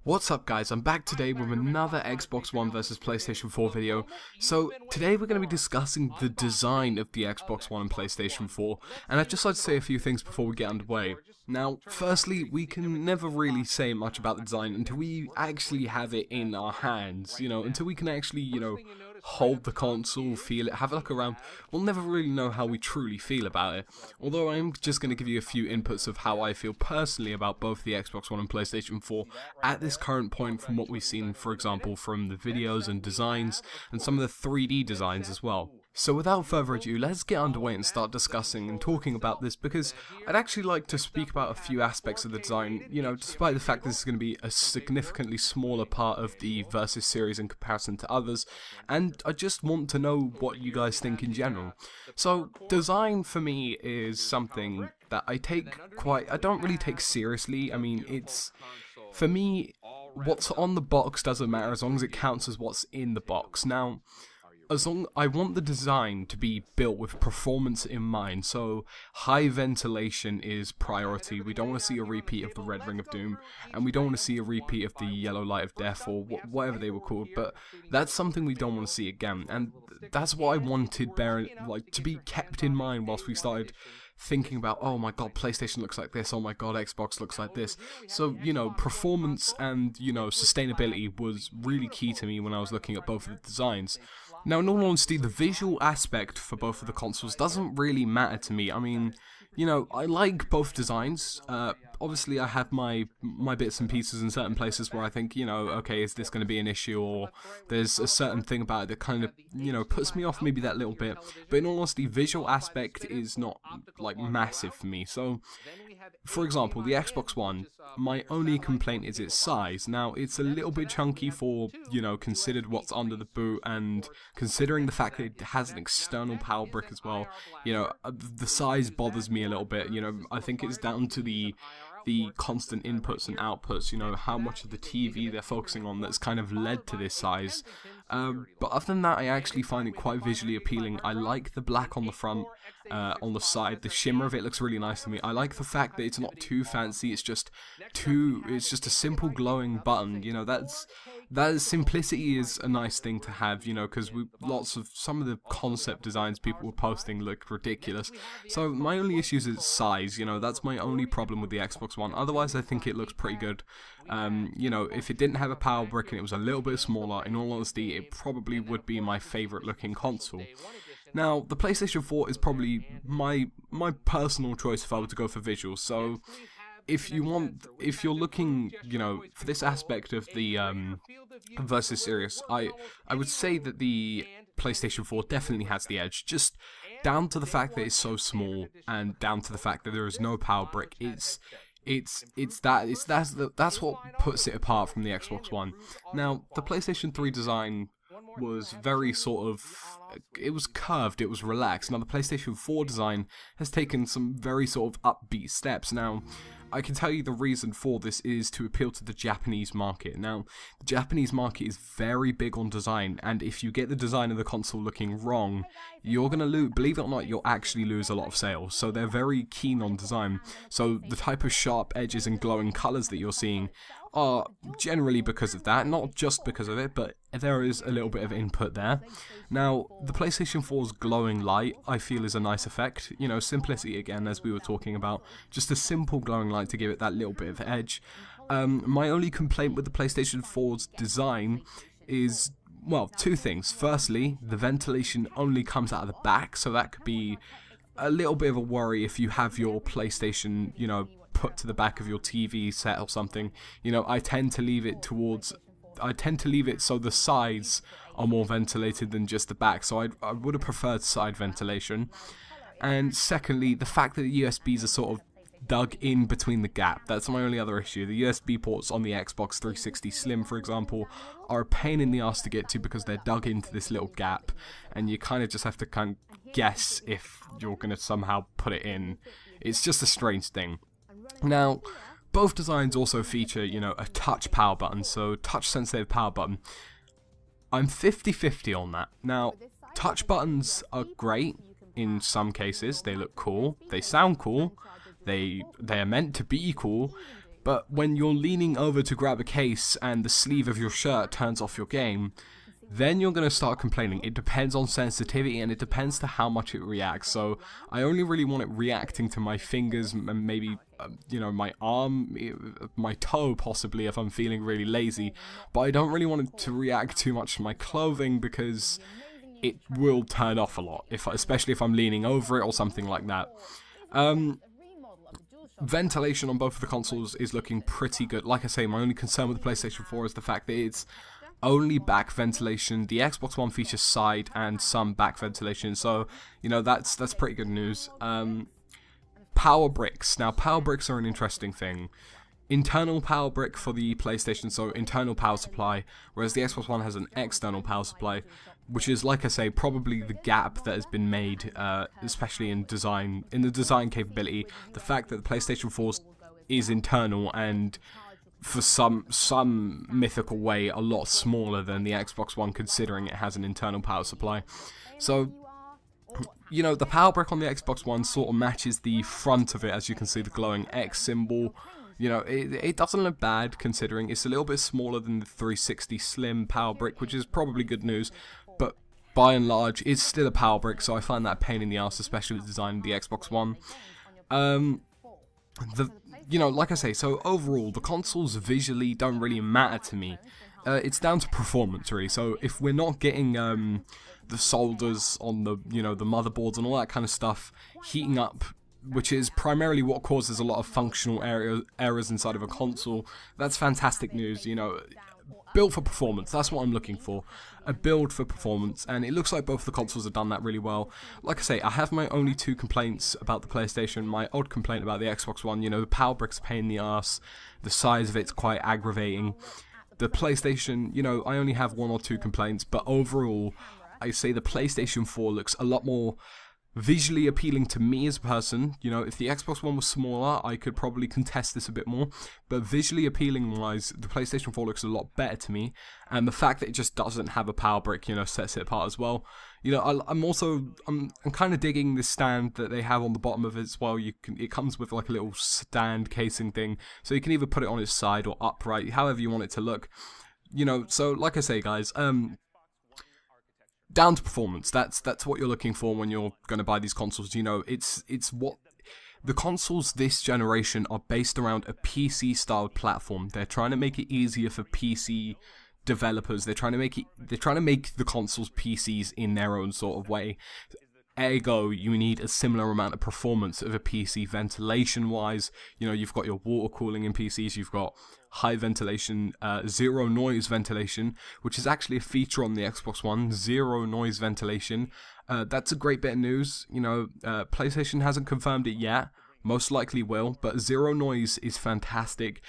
What's up guys, I'm back today with another Xbox One versus PlayStation 4 video. So today we're going to be discussing the design of the Xbox One and PlayStation 4, and I'd just like to say a few things before we get underway. Now, firstly, we can never really say much about the design until we actually have it in our hands, until we can actually, hold the console, feel it, have a look around. We'll never really know how we truly feel about it. Although I'm just going to give you a few inputs of how I feel personally about both the Xbox One and PlayStation 4 at this current point from what we've seen, for example, from the videos and designs, and some of the 3D designs as well. So without further ado, let's get underway and start discussing and talking about this, because I'd actually like to speak about a few aspects of the design, despite the fact this is going to be a significantly smaller part of the Versus series in comparison to others, and I just want to know what you guys think in general. So, design for me is something that I don't really take seriously. I mean, for me, what's on the box doesn't matter as long as it counts as what's in the box. Now, I want the design to be built with performance in mind, so high ventilation is priority. We don't want to see a repeat of the Red Ring of Doom, and we don't want to see a repeat of the Yellow Light of Death, or whatever they were called, but that's something we don't want to see again, and that's what I wanted to be kept in mind whilst we started thinking about, oh my god, PlayStation looks like this, oh my god, Xbox looks like this. So, performance and, sustainability was really key to me when I was looking at both of the designs. Now, in all honesty, the visual aspect for both of the consoles doesn't really matter to me. I mean, I like both designs. Obviously, I have my bits and pieces in certain places where I think, okay, is this going to be an issue, or there's a certain thing about it that kind of, puts me off maybe that little bit. But in all honesty, visual aspect is not, massive for me. So, for example, the Xbox One, my only complaint is its size. Now, it's a little bit chunky for, considered what's under the boot, and considering the fact that it has an external power brick as well, the size bothers me a little bit. I think it's down to the constant inputs and outputs, how much of the TV they're focusing on that's kind of led to this size. But other than that, I actually find it quite visually appealing. I like the black on the front, on the side. The shimmer of it looks really nice to me. I like the fact that it's not too fancy. It's just a simple glowing button. That simplicity is a nice thing to have. Because some of the concept designs people were posting look ridiculous. So my only issue is its size. That's my only problem with the Xbox One. Otherwise, I think it looks pretty good. If it didn't have a power brick and it was a little bit smaller, in all honesty, it probably would be my favorite looking console. Now, the PlayStation 4 is probably my personal choice if I were to go for visuals. So, if you're looking, for this aspect of the Versus series, I would say that the PlayStation 4 definitely has the edge, just down to the fact that it's so small, and down to the fact that there is no power brick. That's what puts it apart from the Xbox One. Now, the PlayStation 3 design was very it was curved, it was relaxed. Now, the PlayStation 4 design has taken some very sort of upbeat steps. Now, I can tell you the reason for this is to appeal to the Japanese market. Now, the Japanese market is very big on design, and if you get the design of the console looking wrong, you're going to lose, believe it or not, you'll actually lose a lot of sales. So they're very keen on design. So the type of sharp edges and glowing colours that you're seeing are generally because of that, not just because of it, but there is a little bit of input there. Now, the PlayStation 4's glowing light, I feel, is a nice effect. Simplicity again, as we were talking about, just a simple glowing light to give it that little bit of edge. My only complaint with the PlayStation 4's design is, well, two things. Firstly, the ventilation only comes out of the back, so that could be a little bit of a worry if you have your PlayStation, put to the back of your TV set or something. I tend to leave it so the sides are more ventilated than just the back, so I would have preferred side ventilation. And secondly, the fact that the USBs are sort of dug in between the gap. That's my only other issue. The USB ports on the Xbox 360 Slim, for example, are a pain in the ass to get to because they're dug into this little gap, and you kind of just have to guess if you're going to somehow put it in. It's just a strange thing. Now, both designs also feature, a touch power button, so touch-sensitive power button. I'm 50-50 on that. Now, touch buttons are great in some cases. They look cool, they sound cool, they are meant to be cool, But when you're leaning over to grab a case and the sleeve of your shirt turns off your game, then you're going to start complaining. It depends on sensitivity, and it depends to how much it reacts. So I only really want it reacting to my fingers and maybe, you know, my arm, my toe possibly if I'm feeling really lazy. But I don't really want it to react too much to my clothing because it will turn off a lot, especially if I'm leaning over it or something like that. Ventilation on both of the consoles is looking pretty good. Like I say, my only concern with the PlayStation 4 is the fact that it's only back ventilation. The Xbox One features side and some back ventilation, so you know that's pretty good news. Power bricks. Now, power bricks are an interesting thing. Internal power brick for the PlayStation, so internal power supply, whereas the Xbox One has an external power supply, which is, like I say, probably the gap that has been made, especially in the design capability. The fact that the PlayStation 4 is internal and for some mythical way a lot smaller than the Xbox One, considering it has an internal power supply. So, you know, the power brick on the Xbox One sort of matches the front of it, as you can see, the glowing X symbol. You know, it doesn't look bad, considering it's a little bit smaller than the 360 Slim power brick, which is probably good news, but by and large, it's still a power brick, so I find that a pain in the ass, especially with the design of the Xbox One. You know, like I say, so overall, the consoles visually don't really matter to me. It's down to performance, really. So if we're not getting the solders on the, you know, the motherboards and all that kind of stuff heating up, which is primarily what causes a lot of functional errors inside of a console, that's fantastic news. You know, built for performance, that's what I'm looking for. A build for performance, and it looks like both the consoles have done that really well. Like I say, I have my only two complaints about the PlayStation. My odd complaint about the Xbox One, you know, the power brick's a pain in the ass, the size of it's quite aggravating. The PlayStation, you know, I only have one or two complaints, but overall, I say the PlayStation 4 looks a lot more visually appealing to me as a person. You know, if the Xbox One was smaller, I could probably contest this a bit more, but visually appealing wise, the PlayStation 4 looks a lot better to me, and the fact that it just doesn't have a power brick, you know, sets it apart as well. You know, I'm kind of digging this stand that they have on the bottom of it as well. It comes with like a little stand casing thing, so you can either put it on its side or upright, however you want it to look. You know, so like I say, guys, down to performance. That's what you're looking for when you're going to buy these consoles. You know, it's what the consoles this generation are based around a PC-styled platform. They're trying to make it easier for PC developers. They're trying to make the consoles PCs in their own sort of way. Ergo, you need a similar amount of performance of a PC ventilation-wise. You know, you've got your water cooling in PCs, you've got high ventilation, zero noise ventilation, which is actually a feature on the Xbox One, zero noise ventilation. That's a great bit of news. You know, PlayStation hasn't confirmed it yet, most likely will, but zero noise is fantastic.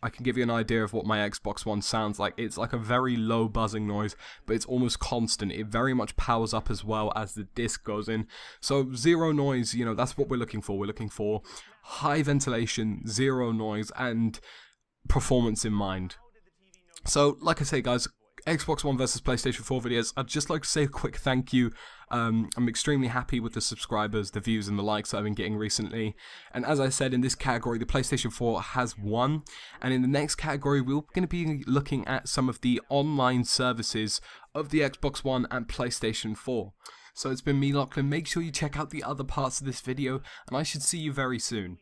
I can give you an idea of what my Xbox One sounds like. It's like a very low buzzing noise, but it's almost constant. It very much powers up as well as the disc goes in. So zero noise, you know, that's what we're looking for. We're looking for high ventilation, zero noise, and performance in mind. So, like I say, guys, Xbox One versus PlayStation 4 videos, I'd just like to say a quick thank you. I'm extremely happy with the subscribers, the views, and the likes that I've been getting recently. And as I said, in this category, the PlayStation 4 has won. And in the next category, we're going to be looking at some of the online services of the Xbox One and PlayStation 4. So it's been me, Lachlan. Make sure you check out the other parts of this video, and I should see you very soon.